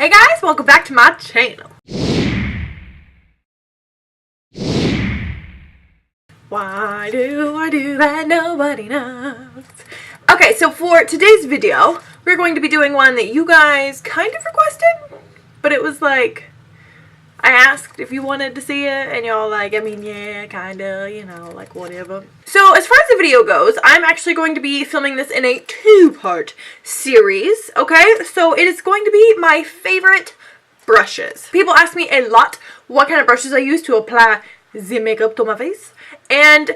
Hey guys, welcome back to my channel. Why do I do that? Nobody knows. Okay, so for today's video, we're going to be doing one that you guys kind of requested, but it was like, I asked if you wanted to see it, and y'all like, I mean, yeah, kinda, you know, like whatever. So as far as the video goes, I'm actually going to be filming this in a two-part series, okay? So it is going to be my favorite brushes. People ask me a lot what kind of brushes I use to apply the makeup to my face, and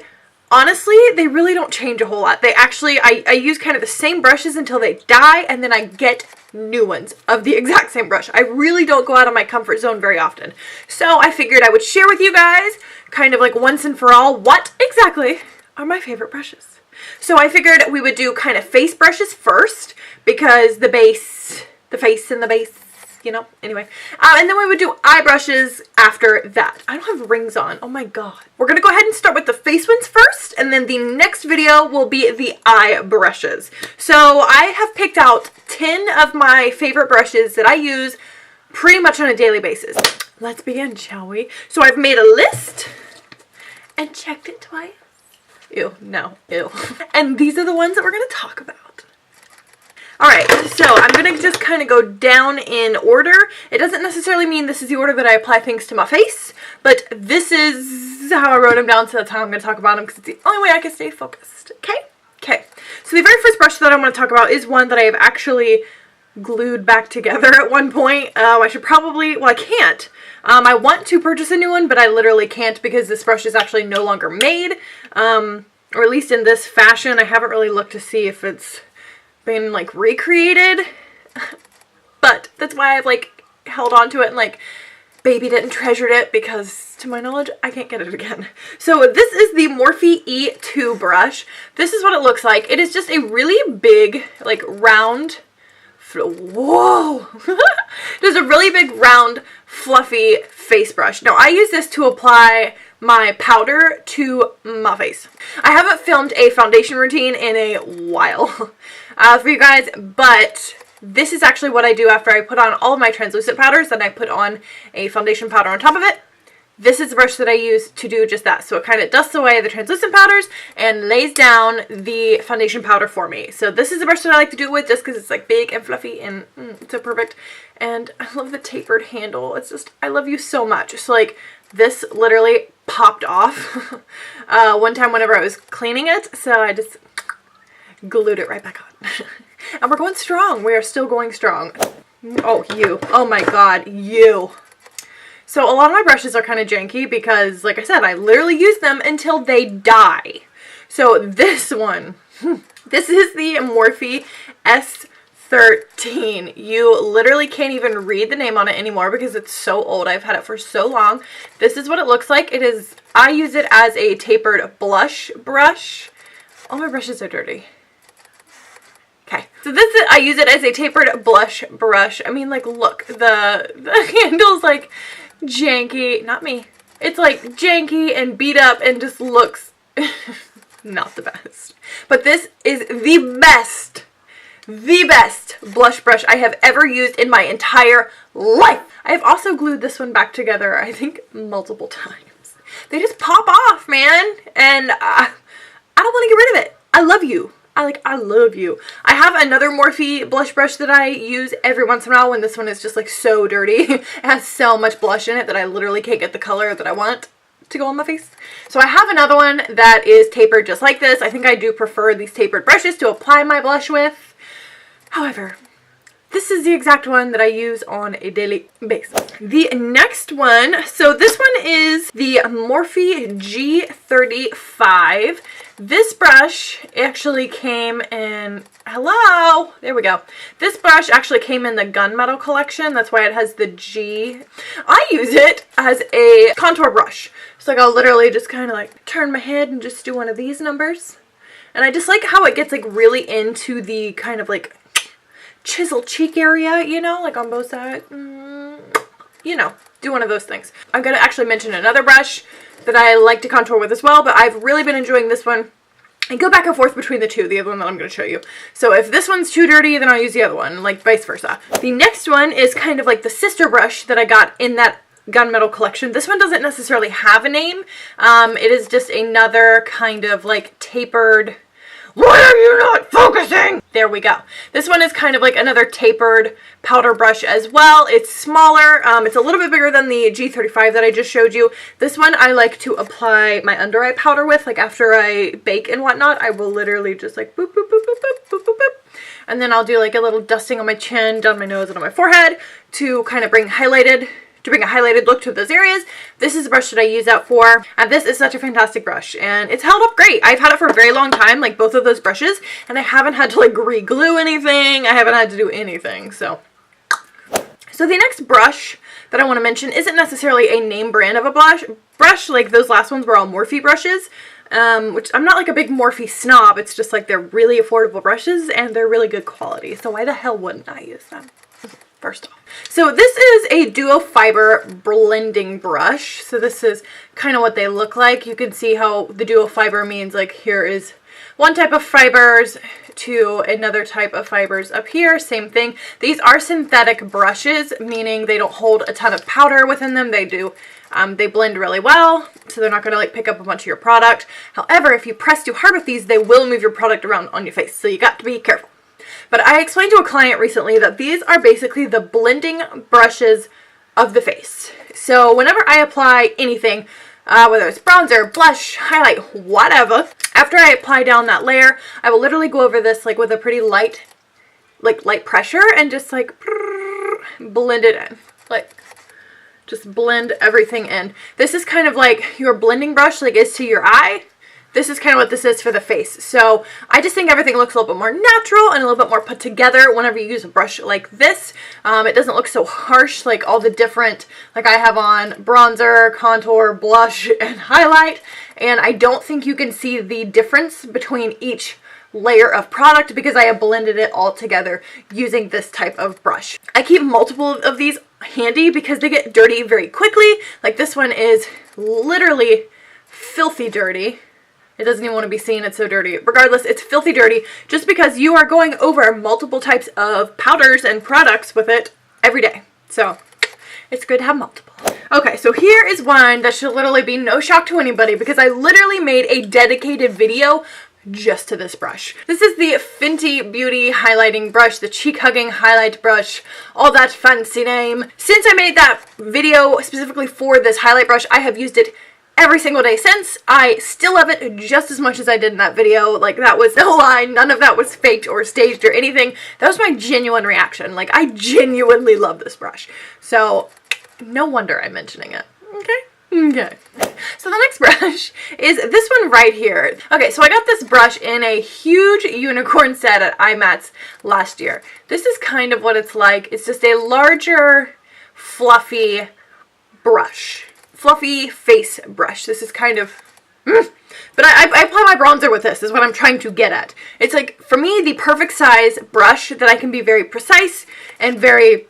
honestly, they really don't change a whole lot. They actually, I use kind of the same brushes until they die, and then I get new ones of the exact same brush. I really don't go out of my comfort zone very often. So I figured I would share with you guys, kind of like once and for all, what exactly are my favorite brushes. So I figured we would do kind of face brushes first, because the face and the base, you know, anyway. And then we would do eye brushes after that. I don't have rings on. Oh my god. We're going to go ahead and start with the face ones first, and then the next video will be the eye brushes. So I have picked out 10 of my favorite brushes that I use pretty much on a daily basis. Let's begin, shall we? So I've made a list and checked it twice. Ew, no, ew. And these are the ones that we're going to talk about. Alright, so I'm going to just kind of go down in order. It doesn't necessarily mean this is the order that I apply things to my face, but this is how I wrote them down, so that's how I'm going to talk about them, because it's the only way I can stay focused. Okay? Okay. So the very first brush that I want to talk about is one that I have actually glued back together at one point. I should probably, well, I can't. I want to purchase a new one, but I literally can't because this brush is actually no longer made, or at least in this fashion. I haven't really looked to see if it's been like recreated, but that's why I've like held on to it and like babied it and treasured it, because to my knowledge I can't get it again. So this is the Morphe E2 brush. This is what it looks like. It is just a really big like round, whoa, there's a really big round fluffy face brush. Now I use this to apply my powder to my face. I haven't filmed a foundation routine in a while for you guys, but this is actually what I do after I put on all of my translucent powders. Then I put on a foundation powder on top of it. This is the brush that I use to do just that. So it kind of dusts away the translucent powders and lays down the foundation powder for me. So this is the brush that I like to do it with, just because it's like big and fluffy and it's so perfect. And I love the tapered handle. It's just, I love you so much. So like this literally popped off one time whenever I was cleaning it. So I just glued it right back on. And we're going strong. We are still going strong. Oh, you. Oh my god, you. So a lot of my brushes are kind of janky because, like I said, I literally use them until they die. So this one, this is the Morphe S13. You literally can't even read the name on it anymore because it's so old. I've had it for so long. This is what it looks like. It is, I use it as a tapered blush brush. All my brushes are dirty. Okay, so this is, I use it as a tapered blush brush. I mean, like, look, the handle's like janky, not me. It's like janky and beat up and just looks not the best. But this is the best blush brush I have ever used in my entire life. I have also glued this one back together, I think, multiple times. They just pop off, man, and I don't want to get rid of it. I love you. I love you. I have another Morphe blush brush that I use every once in a while when this one is just like so dirty. It has so much blush in it that I literally can't get the color that I want to go on my face. So I have another one that is tapered just like this. I think I do prefer these tapered brushes to apply my blush with. However, this is the exact one that I use on a daily basis. The next one, so this one is the Morphe G35. This brush actually came in, hello, there we go. This brush actually came in the Gunmetal collection. That's why it has the G. I use it as a contour brush. So like I'll literally just kind of like turn my head and just do one of these numbers. And I just like how it gets like really into the kind of like chisel cheek area, you know, like on both sides. You know, do one of those things. I'm going to actually mention another brush that I like to contour with as well, but I've really been enjoying this one. I go back and forth between the two, the other one that I'm going to show you. So if this one's too dirty, then I'll use the other one, like vice versa. The next one is kind of like the sister brush that I got in that gunmetal collection. This one doesn't necessarily have a name. It is just another kind of like tapered... Why are you not focusing? There we go. This one is kind of like another tapered powder brush as well. It's smaller. It's a little bit bigger than the G35 that I just showed you. This one I like to apply my under eye powder with. Like after I bake and whatnot, I will literally just like boop, boop, boop, boop, boop, boop, boop, boop. And then I'll do like a little dusting on my chin, down my nose, and on my forehead to kind of bring a highlighted look to those areas. This is the brush that I use that for, and this is such a fantastic brush, and it's held up great. I've had it for a very long time, like both of those brushes, and I haven't had to like re-glue anything. I haven't had to do anything, so the next brush that I want to mention isn't necessarily a name brand of a brush, like those last ones were all Morphe brushes, which I'm not like a big Morphe snob. It's just like they're really affordable brushes, and they're really good quality, so why the hell wouldn't I use them? First off. So this is a duo fiber blending brush. So this is kind of what they look like. You can see how the duo fiber means like here is one type of fibers to another type of fibers up here. Same thing. These are synthetic brushes, meaning they don't hold a ton of powder within them. They do. They blend really well, so they're not going to like pick up a bunch of your product. However, if you press too hard with these, they will move your product around on your face. So you got to be careful. But I explained to a client recently that these are basically the blending brushes of the face. So whenever I apply anything, whether it's bronzer, blush, highlight, whatever, after I apply down that layer, I will literally go over this like with a pretty light pressure and just like blend it in. Like just blend everything in. This is kind of like your blending brush like is to your eye. This is kind of what this is for the face. So I just think everything looks a little bit more natural and a little bit more put together whenever you use a brush like this. It doesn't look so harsh like all the different, like I have on bronzer, contour, blush, and highlight. And I don't think you can see the difference between each layer of product because I have blended it all together using this type of brush. I keep multiple of these handy because they get dirty very quickly. Like this one is literally filthy dirty. It doesn't even want to be seen, it's so dirty. Regardless, it's filthy dirty just because you are going over multiple types of powders and products with it every day. So it's good to have multiple. Okay, so here is one that should literally be no shock to anybody because I literally made a dedicated video just to this brush. This is the Fenty Beauty highlighting brush, the cheek hugging highlight brush, all that fancy name. Since I made that video specifically for this highlight brush, I have used it every single day since. I still love it just as much as I did in that video. Like that was no lie, none of that was faked or staged or anything. That was my genuine reaction. Like I genuinely love this brush. So no wonder I'm mentioning it. Okay. So the next brush is this one right here. Okay, so I got this brush in a huge unicorn set at IMATS last year. This is kind of what it's like. It's just a larger, fluffy brush. Fluffy face brush. This is kind of... But I apply my bronzer with this, is what I'm trying to get at. It's like, for me, the perfect size brush that I can be very precise and very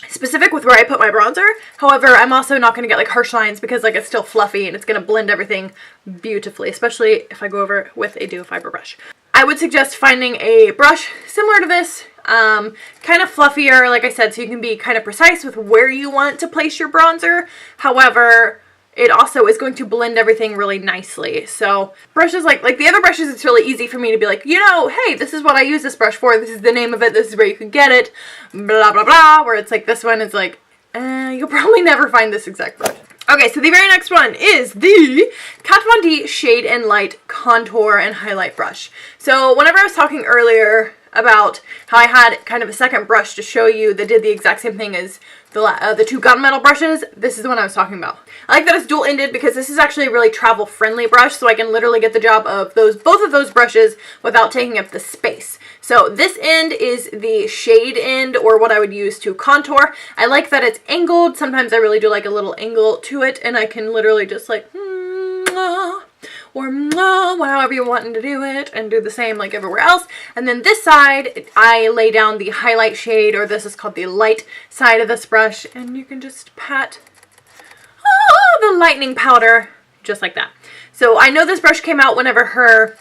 specific with where I put my bronzer. However, I'm also not going to get like harsh lines because like it's still fluffy and it's going to blend everything beautifully, especially if I go over with a duo fiber brush. I would suggest finding a brush similar to this, kind of fluffier, like I said, so you can be kind of precise with where you want to place your bronzer. However, it also is going to blend everything really nicely. So brushes like the other brushes, it's really easy for me to be like, you know, hey, this is what I use this brush for. This is the name of it. This is where you can get it. Blah, blah, blah. Where it's like this one is like, you'll probably never find this exact brush. Okay, so the very next one is the Kat Von D Shade and Light Contour and Highlight Brush. So whenever I was talking earlier about how I had kind of a second brush to show you that did the exact same thing as the two gunmetal brushes, this is the one I was talking about. I like that it's dual-ended because this is actually a really travel-friendly brush, so I can literally get the job of both of those brushes without taking up the space. So this end is the shade end, or what I would use to contour. I like that it's angled. Sometimes I really do like a little angle to it, and I can literally just like, or however you want to do it, and do the same like everywhere else. And then this side, I lay down the highlight shade, or this is called the light side of this brush, and you can just pat the lightening powder just like that. So I know this brush came out whenever her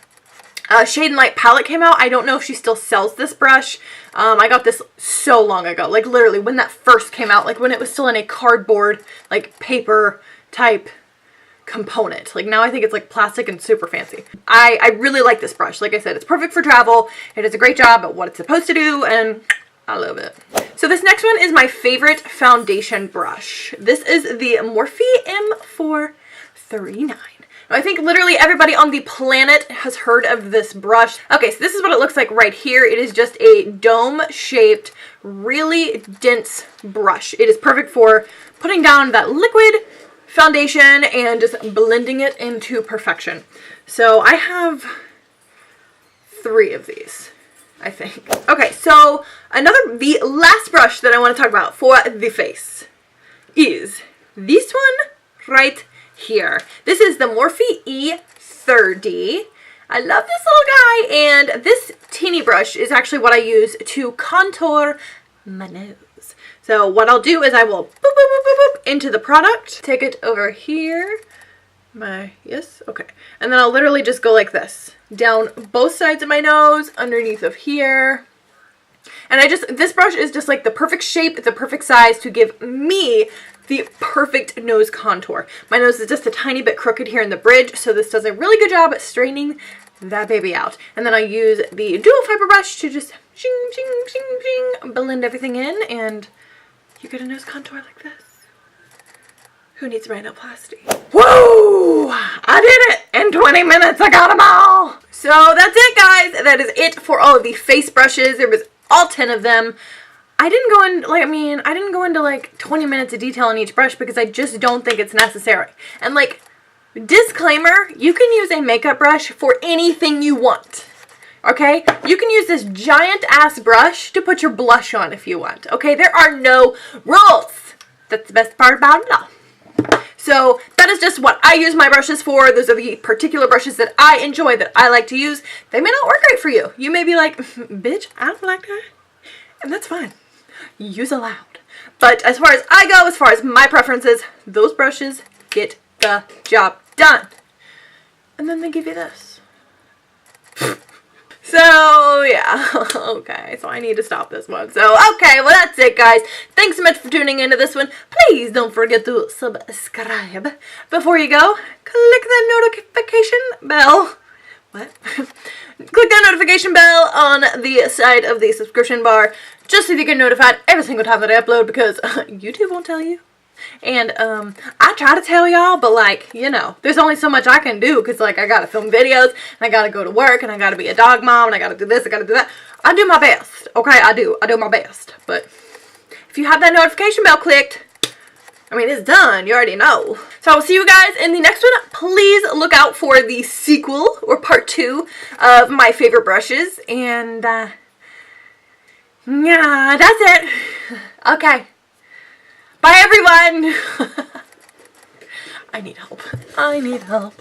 Shade and Light palette came out. I don't know if she still sells this brush. I got this so long ago, like literally when that first came out, like when it was still in a cardboard, like paper type component. Like now I think it's like plastic and super fancy. I really like this brush. Like I said, it's perfect for travel. It does a great job at what it's supposed to do, and I love it. So this next one is my favorite foundation brush. This is the Morphe M439. I think literally everybody on the planet has heard of this brush. Okay, so this is what it looks like right here. It is just a dome-shaped, really dense brush. It is perfect for putting down that liquid foundation and just blending it into perfection. So I have 3 of these, I think. Okay, so the last brush that I want to talk about for the face is this one right here. This is the Morphe E30. I love this little guy, and this teeny brush is actually what I use to contour my nose. So what I'll do is I will boop, boop, boop, boop, boop into the product, take it over here, yes, okay, and then I'll literally just go like this, down both sides of my nose, underneath of here. And this brush is just like the perfect shape, the perfect size to give me the perfect nose contour. My nose is just a tiny bit crooked here in the bridge, so this does a really good job at straightening that baby out. And then I use the dual fiber brush to just shing, shing, shing, shing, blend everything in, and you get a nose contour like this. Who needs rhinoplasty? Whoa! I did it! In 20 minutes, I got them all! So that's it, guys. That is it for all of the face brushes. There was all 10 of them. I didn't go into like 20 minutes of detail on each brush because I just don't think it's necessary. And like, disclaimer, you can use a makeup brush for anything you want. Okay? You can use this giant ass brush to put your blush on if you want. Okay? There are no rules. That's the best part about it all. So that is just what I use my brushes for. Those are the particular brushes that I enjoy, that I like to use. They may not work great for you. You may be like, bitch, I don't like that. And that's fine. Use aloud. But as far as I go, as far as my preferences, those brushes get the job done. And then they give you this. So, yeah. Okay, so I need to stop this one. So, okay, well, that's it, guys. Thanks so much for tuning into this one. Please don't forget to subscribe. Before you go, click that notification bell. What? Click that notification bell on the side of the subscription bar just so you get notified every single time that I upload, because YouTube won't tell you. And I try to tell y'all, but like, you know, there's only so much I can do, because like I gotta film videos, and I gotta go to work, and I gotta be a dog mom, and I gotta do this, I gotta do that. I do my best, okay? I do my best. But if you have that notification bell clicked, I mean, it's done. You already know. So I will see you guys in the next one. Please look out for the sequel, or part 2 of my favorite brushes. And yeah, that's it. Okay. Bye, everyone. I need help. I need help.